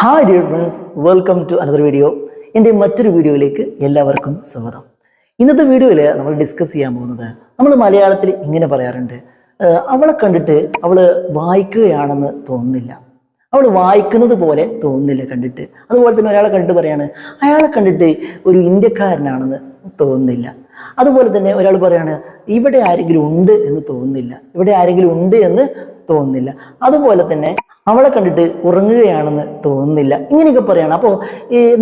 Hi dear friends, welcome to another video. എൻ്റെ മറ്റൊരു വീഡിയോയിലേക്ക് എല്ലാവർക്കും സ്വാഗതം. ഇന്നത്തെ വീഡിയോയിൽ നമ്മൾ ഡിസ്കസ് ചെയ്യാൻ പോകുന്നത്, നമ്മൾ മലയാളത്തിൽ ഇങ്ങനെ പറയാറുണ്ട്, അവളെ കണ്ടിട്ട് അവൾ വായിക്കുകയാണെന്ന് തോന്നുന്നില്ല, അവൾ വായിക്കുന്നത് പോലെ തോന്നുന്നില്ല കണ്ടിട്ട്. അതുപോലെ തന്നെ ഒരാളെ കണ്ടിട്ട് പറയാണ്, അയാളെ കണ്ടിട്ട് ഒരു ഇന്ത്യക്കാരനാണെന്ന് തോന്നുന്നില്ല. അതുപോലെ തന്നെ ഒരാൾ പറയാണ്, ഇവിടെ ആരെങ്കിലും ഉണ്ട് എന്ന് തോന്നുന്നില്ല, ഇവിടെ ആരെങ്കിലും ഉണ്ട് എന്ന് തോന്നുന്നില്ല. അതുപോലെ തന്നെ അവളെ കണ്ടിട്ട് ഉറങ്ങുകയാണെന്ന് തോന്നുന്നില്ല. ഇങ്ങനെയൊക്കെ പറയാണ്. അപ്പോൾ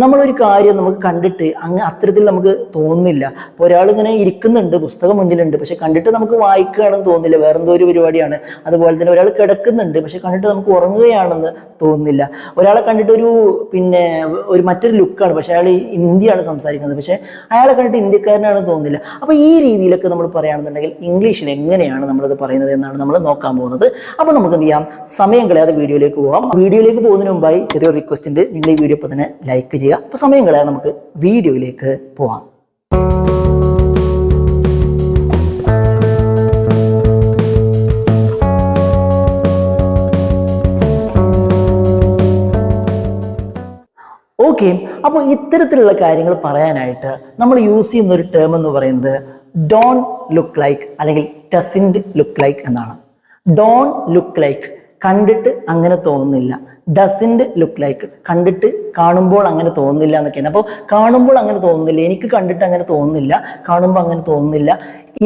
നമ്മളൊരു കാര്യം നമുക്ക് കണ്ടിട്ട് അത്തരത്തിൽ നമുക്ക് തോന്നുന്നില്ല. അപ്പോൾ ഒരാളിങ്ങനെ ഇരിക്കുന്നുണ്ട്, പുസ്തകം മുന്നിലുണ്ട്, പക്ഷെ കണ്ടിട്ട് നമുക്ക് വായിക്കുകയാണെന്ന് തോന്നുന്നില്ല, വേറെന്തോ ഒരു പരിപാടിയാണ്. അതുപോലെ തന്നെ ഒരാൾ കിടക്കുന്നുണ്ട്, പക്ഷെ കണ്ടിട്ട് നമുക്ക് ഉറങ്ങുകയാണെന്ന് തോന്നുന്നില്ല. ഒരാളെ കണ്ടിട്ട് ഒരു മറ്റൊരു ലുക്കാണ്, പക്ഷെ അയാൾ ഹിന്ദിയാണ് സംസാരിക്കുന്നത്, പക്ഷെ അയാളെ കണ്ടിട്ട് ഇന്ത്യക്കാരനാണെന്ന് തോന്നുന്നില്ല. അപ്പോൾ ഈ രീതിയിലൊക്കെ നമ്മൾ പറയുകയാണെന്നുണ്ടെങ്കിൽ ഇംഗ്ലീഷിൽ എങ്ങനെയാണ് നമ്മളത് പറയുന്നത് എന്നാണ് നമ്മൾ നോക്കാൻ പോകുന്നത്. അപ്പോൾ നമുക്ക് എന്ത് ചെയ്യാം, സമയം കളയാതെ വീഡിയോയിലേക്ക് പോകാം. വീഡിയോയിലേക്ക് പോകുന്നതിന് മുമ്പായി ചെറിയൊരു റിക്വസ്റ്റ് ഉണ്ട്, നിങ്ങൾ ഈ വീഡിയോ ഇപ്പോൾ തന്നെ ലൈക്ക് ചെയ്യുക. അപ്പോൾ സമയം കളയാതെ നമുക്ക് വീഡിയോയിലേക്ക് പോകാം. ഓക്കെ, അപ്പോൾ ഇത്തരത്തിലുള്ള കാര്യങ്ങൾ പറയാനായിട്ട് നമ്മൾ യൂസ് ചെയ്യുന്ന ഒരു ടേം എന്ന് പറയുന്നത് ഡോണ്ട് ലുക്ക് ലൈക്ക് അല്ലെങ്കിൽ ഡസൻറ്റ് ലുക്ക് ലൈക്ക് എന്നാണ്. ഡോണ്ട് ലുക്ക് ലൈക്ക്, കണ്ടിട്ട് അങ്ങനെ തോന്നുന്നില്ല. ഡസൻറ്റ് ലുക്ക് ലൈക്ക്, കണ്ടിട്ട് കാണുമ്പോൾ അങ്ങനെ തോന്നുന്നില്ല എന്നൊക്കെയാണ്. അപ്പോൾ കാണുമ്പോൾ അങ്ങനെ തോന്നുന്നില്ല, എനിക്ക് കണ്ടിട്ട് അങ്ങനെ തോന്നുന്നില്ല, കാണുമ്പോൾ അങ്ങനെ തോന്നുന്നില്ല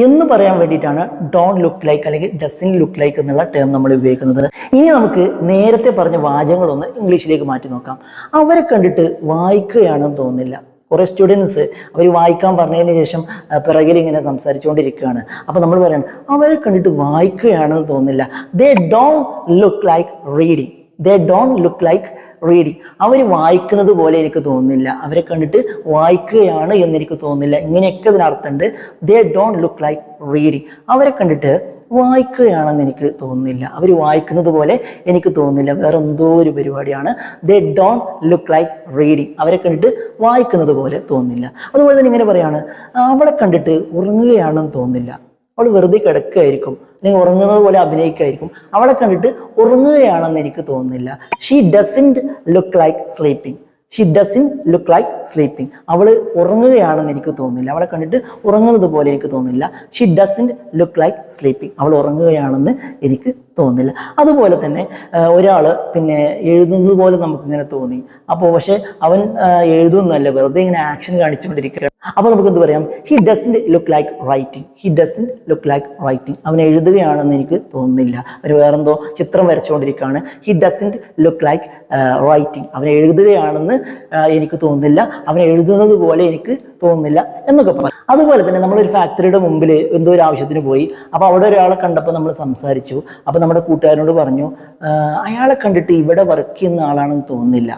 എന്ന് പറയാൻ വേണ്ടിയിട്ടാണ് ഡോണ്ട് ലുക്ക് ലൈക്ക് അല്ലെങ്കിൽ ഡസൻറ്റ് ലുക്ക് ലൈക്ക് എന്നുള്ള ടേം നമ്മൾ ഉപയോഗിക്കുന്നത്. ഇനി നമുക്ക് നേരത്തെ പറഞ്ഞ വാചകങ്ങളൊന്ന് ഇംഗ്ലീഷിലേക്ക് മാറ്റി നോക്കാം. അവരെ കണ്ടിട്ട് വായിക്കുകയാണെന്ന് തോന്നുന്നില്ല. കുറേ സ്റ്റുഡൻസ് അവർ വായിക്കാൻ പറഞ്ഞതിന് ശേഷം പിറകിൽ ഇങ്ങനെ സംസാരിച്ചുകൊണ്ടിരിക്കുകയാണ്. അപ്പോൾ നമ്മൾ പറയണം, അവരെ കണ്ടിട്ട് വായിക്കുകയാണെന്ന് തോന്നുന്നില്ല. They don't look like reading. They don't look like reading. അവർ വായിക്കുന്നത് പോലെ എനിക്ക് തോന്നുന്നില്ല, അവരെ കണ്ടിട്ട് വായിക്കുകയാണ് എന്നെനിക്ക് തോന്നുന്നില്ല. ഇങ്ങനെയൊക്കെ ഇതിനർത്ഥമുണ്ട്. They don't look like reading. അവരെ കണ്ടിട്ട് വായിക്കുകയാണെന്ന് എനിക്ക് തോന്നുന്നില്ല, അവർ വായിക്കുന്നത് പോലെ എനിക്ക് തോന്നുന്നില്ല, വേറെ എന്തോ ഒരു പരിപാടിയാണ്. ദേ ഡോണ്ട് ലുക്ക് ലൈക്ക് റീഡിങ്. അവരെ കണ്ടിട്ട് വായിക്കുന്നത് പോലെ തോന്നുന്നില്ല. അതുപോലെ തന്നെ ഇങ്ങനെ പറയാണ്, അവളെ കണ്ടിട്ട് ഉറങ്ങുകയാണെന്ന് തോന്നുന്നില്ല, അവൾ വെറുതെ കിടക്കുകയായിരിക്കും അല്ലെങ്കിൽ ഉറങ്ങുന്നത് പോലെ അഭിനയിക്കുകയായിരിക്കും, അവളെ കണ്ടിട്ട് ഉറങ്ങുകയാണെന്ന് എനിക്ക് തോന്നുന്നില്ല. She doesn't look like sleeping. She doesn't look like sleeping. അവൾ ഉറങ്ങുകയാണെന്ന് എനിക്ക് തോന്നുന്നില്ല, അവളെ കണ്ടിട്ട് ഉറങ്ങുന്നത് പോലെ എനിക്ക് തോന്നുന്നില്ല. She doesn't look like sleeping. അവൾ ഉറങ്ങുകയാണെന്ന് എനിക്ക് തോന്നുന്നില്ല. അതുപോലെ തന്നെ ഒരാൾ എഴുതുന്നത് പോലെ നമുക്കിങ്ങനെ തോന്നി, അപ്പോൾ പക്ഷെ അവൻ എഴുതുന്നല്ല, വെറുതെ ഇങ്ങനെ ആക്ഷൻ കാണിച്ചുകൊണ്ടിരിക്കുകയാണ്. അപ്പോൾ നമുക്ക് എന്ത് പറയാം, he doesn't look like writing. He doesn't look like writing. അവൻ എഴുതുകയാണെന്ന് എനിക്ക് തോന്നുന്നില്ല, അവർ വേറെന്തോ ചിത്രം വരച്ചുകൊണ്ടിരിക്കുകയാണ്. He doesn't look like writing. അവൻ എഴുതുകയാണെന്ന് എനിക്ക് തോന്നുന്നില്ല, അവൻ എഴുതുന്നത് പോലെ എനിക്ക് തോന്നുന്നില്ല എന്നൊക്കെ പറയാം. അതുപോലെ തന്നെ നമ്മളൊരു ഫാക്ടറിയുടെ മുമ്പിൽ എന്തോ ഒരു ആവശ്യത്തിന് പോയി, അപ്പോൾ അവിടെ ഒരാളെ കണ്ടപ്പോൾ നമ്മൾ സംസാരിച്ചു. അപ്പോൾ നമ്മുടെ കൂട്ടുകാരനോട് പറഞ്ഞു, അയാളെ കണ്ടിട്ട് ഇവിടെ വർക്ക് ചെയ്യുന്ന ആളാണെന്ന് തോന്നുന്നില്ല,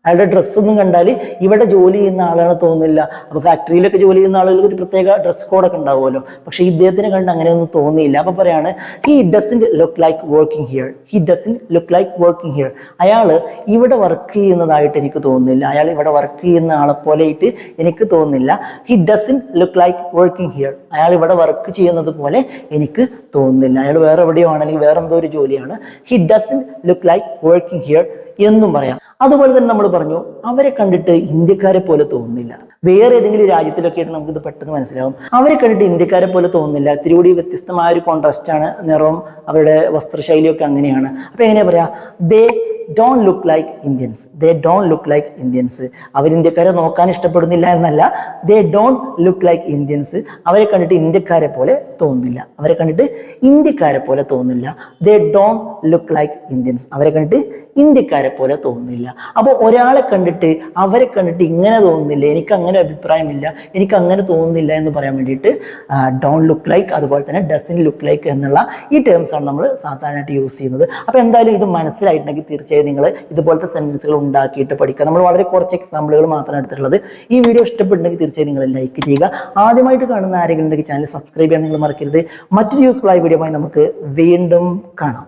അയാളുടെ ഡ്രസ്സൊന്നും കണ്ടാൽ ഇവിടെ ജോലി ചെയ്യുന്ന ആളാണ് തോന്നുന്നില്ല. അപ്പോൾ ഫാക്ടറിയിലൊക്കെ ജോലി ചെയ്യുന്ന ആളുകൾക്ക് ഒരു പ്രത്യേക ഡ്രസ് കോഡൊക്കെ ഉണ്ടാവുമല്ലോ, പക്ഷേ ഇദ്ദേഹത്തിനെ കണ്ട് അങ്ങനെയൊന്നും തോന്നിയില്ല. അപ്പോൾ പറയാണ്, he doesn't look like working here. He doesn't look like working here. അയാൾ ഇവിടെ വർക്ക് ചെയ്യുന്നതായിട്ട് എനിക്ക് തോന്നുന്നില്ല, അയാൾ ഇവിടെ വർക്ക് ചെയ്യുന്ന ആളെപ്പോലെയായിട്ട് എനിക്ക് തോന്നുന്നില്ല. He doesn't look like working here. അയാൾ ഇവിടെ വർക്ക് ചെയ്യുന്നത് പോലെ എനിക്ക് തോന്നുന്നില്ല, അയാൾ വേറെ എവിടെയോ ആണ് അല്ലെങ്കിൽ വേറെ എന്തോ ഒരു ജോലിയാണ്. He doesn't look like working here എന്നും പറയാം. അതുപോലെ തന്നെ നമ്മൾ പറഞ്ഞു, അവരെ കണ്ടിട്ട് ഇന്ത്യക്കാരെ പോലെ തോന്നുന്നില്ല. വേറെ ഏതെങ്കിലും രാജ്യത്തിലൊക്കെ ആയിട്ട് നമുക്കിത് പെട്ടെന്ന് മനസ്സിലാവും. അവരെ കണ്ടിട്ട് ഇന്ത്യക്കാരെ പോലെ തോന്നുന്നില്ല, ഇത്തിരി കൂടി വ്യത്യസ്തമായ ഒരു കോൺട്രാസ്റ്റാണ്, നിറവും അവരുടെ വസ്ത്രശൈലിയൊക്കെ അങ്ങനെയാണ്. അപ്പോൾ എങ്ങനെയാ പറയാ, they don't look like Indians. They don't look like Indians. അവർ ഇന്ത്യക്കാരെ നോക്കാൻ ഇഷ്ടപ്പെടുന്നില്ല എന്നല്ല, they don't look like Indians. അവരെ കണ്ടിട്ട് ഇന്ത്യക്കാരെ പോലെ തോന്നുന്നില്ല, അവരെ കണ്ടിട്ട് ഇന്ത്യക്കാരെ പോലെ തോന്നുന്നില്ല. They don't look like Indians. അവരെ കണ്ടിട്ട് ഇന്ത്യക്കാരെ പോലെ തോന്നുന്നില്ല. അപ്പോൾ ഒരാളെ കണ്ടിട്ട് അവരെ കണ്ടിട്ട് ഇങ്ങനെ തോന്നുന്നില്ല, എനിക്ക് അങ്ങനെ അഭിപ്രായമില്ല, എനിക്ക് അങ്ങനെ തോന്നുന്നില്ല എന്ന് പറയാൻ വേണ്ടിയിട്ട് ഡോണ്ട് ലുക്ക് ലൈക്ക്, അതുപോലെ തന്നെ ഡസൻറ്റ് ലുക്ക് ലൈക്ക് എന്നുള്ള ഈ ടേംസാണ് നമ്മൾ സാധാരണയായിട്ട് യൂസ് ചെയ്യുന്നത്. അപ്പോൾ എന്തായാലും ഇത് മനസ്സിലായിട്ടുണ്ടെങ്കിൽ തീർച്ചയായും നിങ്ങൾ ഇതുപോലത്തെ സെൻറ്റൻസുകൾ ഉണ്ടാക്കിയിട്ട് പഠിക്കുക. നമ്മൾ വളരെ കുറച്ച് എക്സാമ്പിളുകൾ മാത്രമാണ് എടുത്തിട്ടുള്ളത്. ഈ വീഡിയോ ഇഷ്ടപ്പെട്ടുണ്ടെങ്കിൽ തീർച്ചയായും നിങ്ങൾ ലൈക്ക് ചെയ്യുക. ആദ്യമായിട്ട് കാണുന്ന ആരെങ്കിലും ഉണ്ടെങ്കിൽ ചാനൽ സബ്സ്ക്രൈബ് ചെയ്യാൻ നിങ്ങൾ മറക്കരുത്. മറ്റൊരു യൂസ്ഫുൾ ആയ വീഡിയോയുമായി നമുക്ക് വീണ്ടും കാണാം.